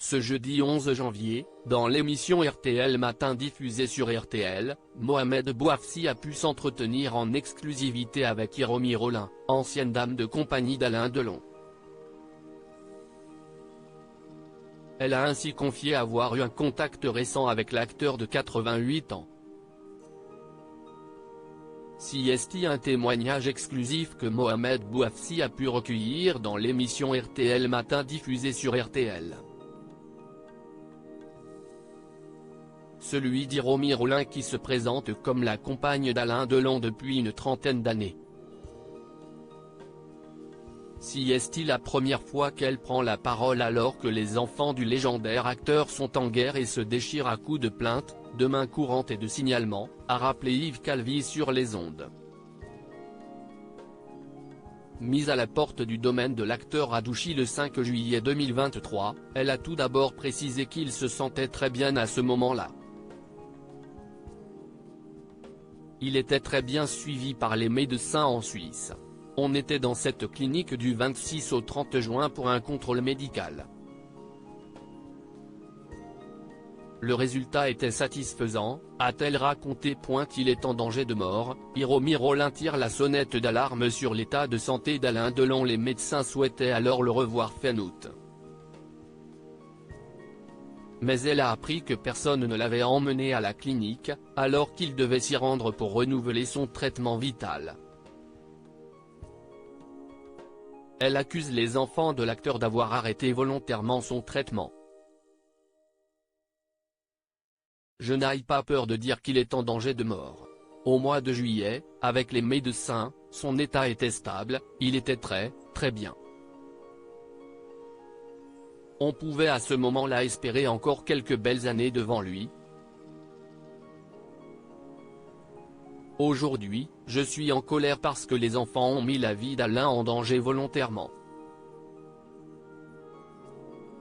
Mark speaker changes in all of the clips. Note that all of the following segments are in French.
Speaker 1: Ce jeudi 11 janvier, dans l'émission RTL Matin diffusée sur RTL, Mohamed Bouafsi a pu s'entretenir en exclusivité avec Hiromi Rollin, ancienne dame de compagnie d'Alain Delon. Elle a ainsi confié avoir eu un contact récent avec l'acteur de 88 ans. C'est un témoignage exclusif que Mohamed Bouafsi a pu recueillir dans l'émission RTL Matin diffusée sur RTL. Celui d'Hiromi Rollin qui se présente comme la compagne d'Alain Delon depuis une trentaine d'années. C'est la première fois qu'elle prend la parole alors que les enfants du légendaire acteur sont en guerre et se déchirent à coups de plaintes, de mains courantes et de signalements, a rappelé Yves Calvi sur les ondes. Mise à la porte du domaine de l'acteur à Douchy le 5 juillet 2023, elle a tout d'abord précisé qu'il se sentait très bien à ce moment-là. Il était très bien suivi par les médecins en Suisse. On était dans cette clinique du 26 au 30 juin pour un contrôle médical. Le résultat était satisfaisant, a-t-elle raconté. Il est en danger de mort. Hiromi Rollin tire la sonnette d'alarme sur l'état de santé d'Alain Delon. Les médecins souhaitaient alors le revoir fin août. Mais elle a appris que personne ne l'avait emmené à la clinique, alors qu'il devait s'y rendre pour renouveler son traitement vital. Elle accuse les enfants de l'acteur d'avoir arrêté volontairement son traitement. Je n'ai pas peur de dire qu'il est en danger de mort. Au mois de juillet, avec les médecins, son état était stable, il était très bien. On pouvait à ce moment-là espérer encore quelques belles années devant lui. Aujourd'hui, je suis en colère parce que les enfants ont mis la vie d'Alain en danger volontairement.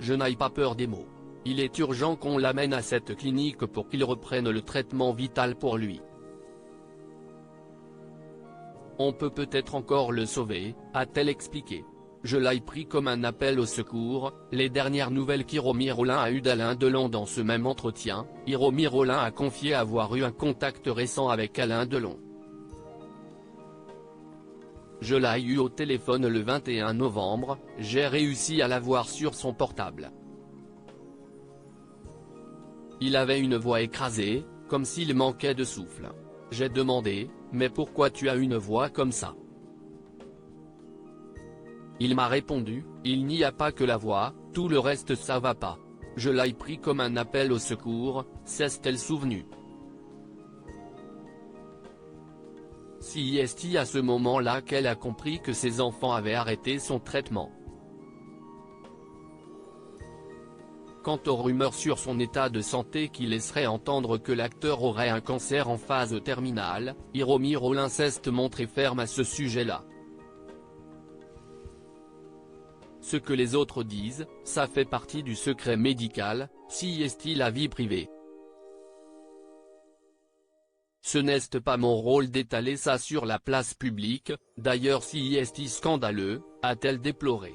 Speaker 1: Je n'ai pas peur des mots. Il est urgent qu'on l'amène à cette clinique pour qu'il reprenne le traitement vital pour lui. On peut peut-être encore le sauver, a-t-elle expliqué. Je l'ai pris comme un appel au secours. Les dernières nouvelles qu'Hiromi Rollin a eues d'Alain Delon. Dans ce même entretien, Hiromi Rollin a confié avoir eu un contact récent avec Alain Delon. Je l'ai eu au téléphone le 21 novembre, j'ai réussi à l'avoir sur son portable. Il avait une voix écrasée, comme s'il manquait de souffle. J'ai demandé, mais pourquoi tu as une voix comme ça ? Il m'a répondu, il n'y a pas que la voix, tout le reste ça va pas. Je l'ai pris comme un appel au secours, s'est-elle souvenue. C'est à ce moment-là qu'elle a compris que ses enfants avaient arrêté son traitement. Quant aux rumeurs sur son état de santé qui laisseraient entendre que l'acteur aurait un cancer en phase terminale, Hiromi Rollin s'est montré ferme à ce sujet-là. Ce que les autres disent, ça fait partie du secret médical, c'est la vie privée. Ce n'est pas mon rôle d'étaler ça sur la place publique, d'ailleurs c'est scandaleux, a-t-elle déploré.